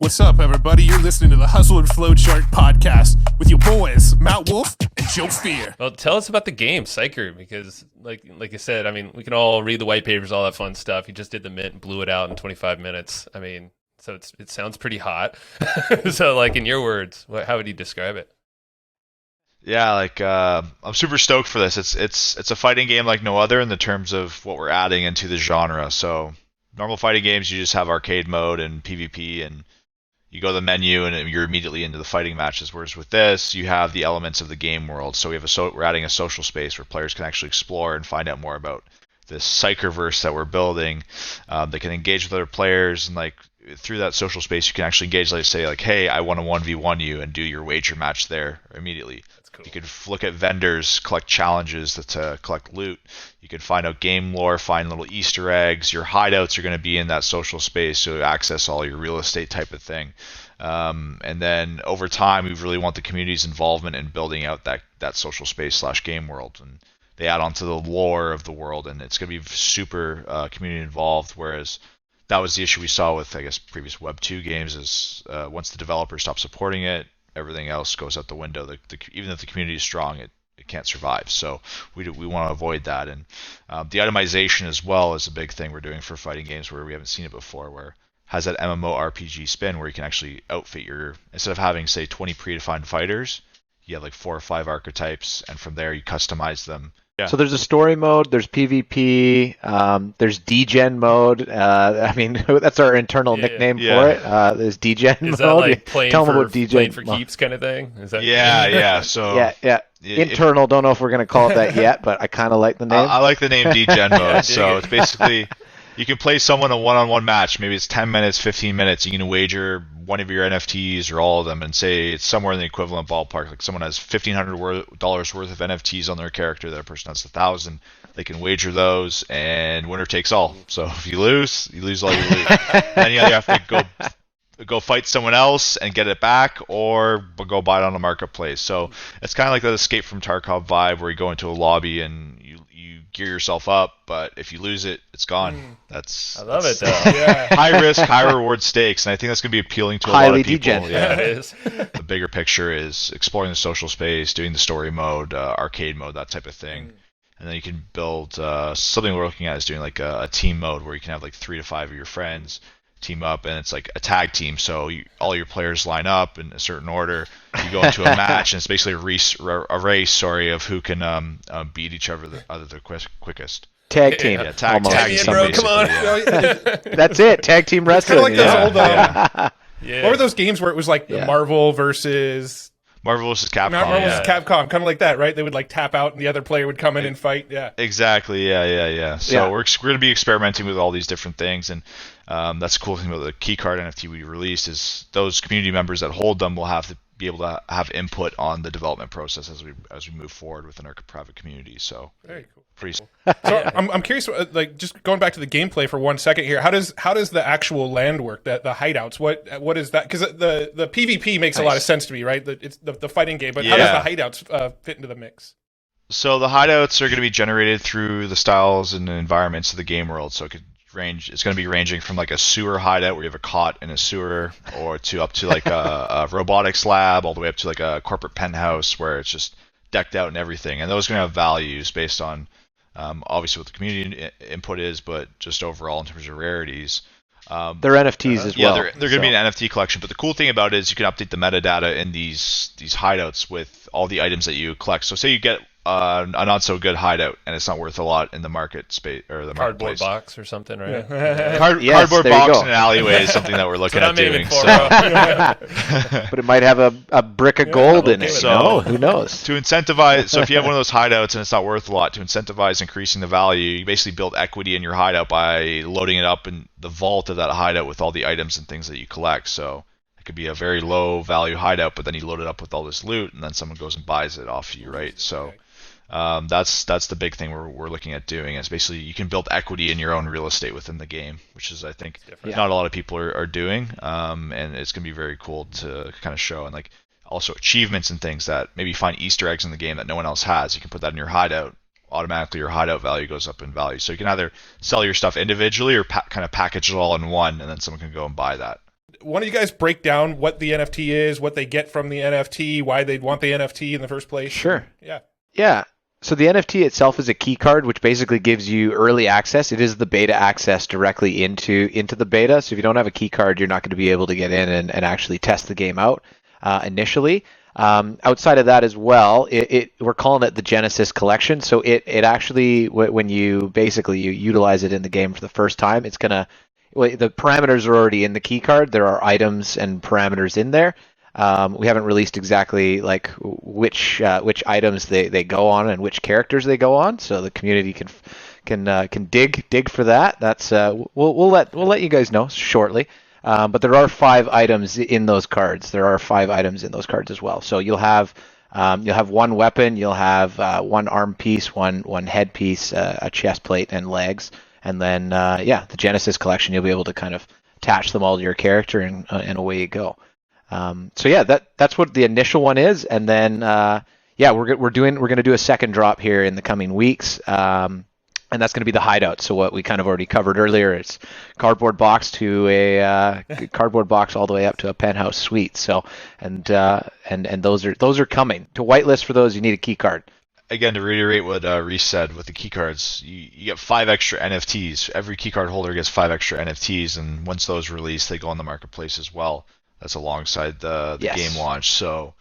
What's up, everybody? You're listening to the Hustle and Flowchart podcast with your boys, Matt Wolf and Joe Fear. Well, tell us about the game, Psyker, because like I said, I mean, we can all read the white papers, all that fun stuff. You just did the mint and blew it out in 25 minutes. I mean, so it sounds pretty hot. So, like, in your words, how would you describe it? Yeah, I'm super stoked for this. It's a fighting game like no other in the terms of what we're adding into the genre. So normal fighting games, you just have arcade mode and PvP, and you go to the menu and you're immediately into the fighting matches. Whereas with this, you have the elements of the game world. So we're adding a social space where players can actually explore and find out more about this Psykerverse that we're building. They can engage with other players, and through that social space, you can actually engage. Hey, I want to 1v1 you, and do your wager match there immediately. Cool. You could look at vendors, collect challenges to collect loot. You can find out game lore, find little Easter eggs. Your hideouts are going to be in that social space, so access all your real estate type of thing. And then over time, we really want the community's involvement in building out that social space / game world. And they add on to the lore of the world, and it's going to be super community involved. Whereas that was the issue we saw with, I guess, previous Web 2 games is once the developers stop supporting it, everything else goes out the window. Even if the community is strong, it can't survive. So we want to avoid that. And the itemization as well is a big thing we're doing for fighting games where we haven't seen it before, where it has that MMORPG spin where you can actually outfit instead of having, say, 20 predefined fighters, you have like 4 or 5 archetypes, and from there you customize them. Yeah. So there's a story mode, there's PvP, there's degen mode. I mean, that's our internal nickname for it. There's degen mode. Is that like playing for mode. keeps kind of thing? Is that yeah. So yeah. Internal, don't know if we're going to call it that yet, but I kind of like the name. I like the name degen mode. So it's basically you can play someone a one-on-one match. Maybe it's 10 minutes, 15 minutes. You can wager one of your NFTs or all of them and say it's somewhere in the equivalent ballpark. Like someone has $1,500 worth of NFTs on their character, that person has 1,000. They can wager those, and winner takes all. So if you lose all you lose. Then you either have to go fight someone else and get it back, or go buy it on the marketplace. So it's kind of like that Escape from Tarkov vibe, where you go into a lobby and you gear yourself up, but if you lose it, it's gone. I love it though. Yeah. High risk, high reward stakes, and I think that's going to be appealing to a lot of people. Degen. Yeah, it is. The bigger picture is exploring the social space, doing the story mode, arcade mode, that type of thing. And then you can build something we're looking at is doing like a team mode where you can have like 3 to 5 of your friends team up, and it's like a tag team. So all your players line up in a certain order. You go into a match, and it's basically a race of who can beat each other the quickest. Tag team. Yeah, tag team, bro, come on. That's it. Tag team wrestling. Kind of like those old. Yeah. What were those games where it was like Marvel versus Capcom? Marvel versus Capcom, kind of like that, right? They would like tap out, and the other player would come in and fight. Yeah. Exactly. Yeah. So we're going to be experimenting with all these different things, and that's the cool thing about the keycard NFT we released is those community members that hold them will have to be able to have input on the development process as we move forward within our private community. So very cool. Pretty. So I'm curious, like just going back to the gameplay for 1 second here. How does the actual land work? The hideouts. What is that? Because the PvP makes a lot of sense to me, right? It's the fighting game, but how does the hideouts fit into the mix? So the hideouts are going to be generated through the styles and the environments of the game world. So it's going to be ranging from like a sewer hideout where you have a cot in a sewer, or up to like a robotics lab, all the way up to like a corporate penthouse where it's just decked out and everything. And those are going to have values based on obviously what the community input is, but just overall in terms of rarities. They're NFTs as well. Yeah, they're going to be an NFT collection. But the cool thing about it is you can update the metadata in these hideouts with all the items that you collect. So say you get a not so good hideout and it's not worth a lot in the market space or the cardboard box or something, right? Cardboard box in an alleyway is something that we're looking at doing. But it might have a brick of gold in it. So who knows? To incentivize, so if you have one of those hideouts and it's not worth a lot, to incentivize increasing the value, you basically build equity in your hideout by loading it up in the vault of that hideout with all the items and things that you collect. So it could be a very low value hideout, but then you load it up with all this loot, and then someone goes and buys it off you, right? So that's the big thing we're looking at doing. It's basically you can build equity in your own real estate within the game, which is I think not a lot of people are doing, and it's gonna be very cool to kind of show, and like also achievements and things that maybe find Easter eggs in the game that no one else has. You can put that in your hideout. Automatically your hideout value goes up in value. So you can either sell your stuff individually or kind of package it all in one, and then someone can go and buy that. one of you guys break down what the NFT is, what they get from the NFT, why they'd want the NFT in the first place? Sure. Yeah. Yeah. So the NFT itself is a key card, which basically gives you early access. It is the beta access directly into the beta. So if you don't have a key card, you're not going to be able to get in and actually test the game out initially. Outside of that as well, we're calling it the Genesis Collection. So it actually, when you utilize it in the game for the first time, the parameters are already in the key card. There are items and parameters in there. We haven't released exactly like which items they go on and which characters they go on, so the community can dig for that. That's we'll let you guys know shortly. But there are 5 items in those cards. There are 5 items in those cards as well. So you'll have one weapon, you'll have one arm piece, one head piece, a chest plate, and legs, and then the Genesis Collection. You'll be able to kind of attach them all to your character, and away you go. That's what the initial one is, and then we're going to do a second drop here in the coming weeks, and that's going to be the Hideouts. So what we kind of already covered earlier, it's cardboard box to a cardboard box all the way up to a penthouse suite. So and those are coming. To whitelist for those, you need a key card. Again, to reiterate what Reese said with the key cards, you get 5 extra NFTs. Every key card holder gets 5 extra NFTs, and once those release, they go on the marketplace as well. That's alongside the game launch. So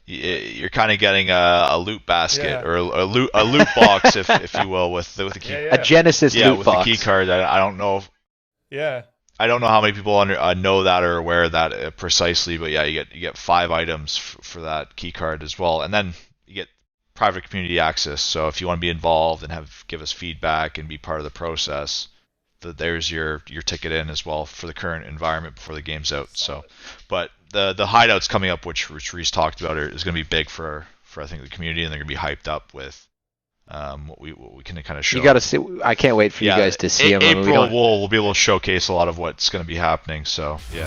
you're kind of getting a loot basket or a loot box, if you will, with the key. A Genesis loot box. The key card. I don't know. I don't know how many people know that or aware of that precisely, but you get 5 items for that key card as well, and then you get private community access. So if you want to be involved and give us feedback and be part of the process, there's your ticket in as well for the current environment before the game's out. So, but the Hideouts coming up, which Reese talked about, is going to be big for I think the community, and they're going to be hyped up with what we can kind of show. You got to see. I can't wait for you guys to see them. April we'll be able to showcase a lot of what's going to be happening. So yeah.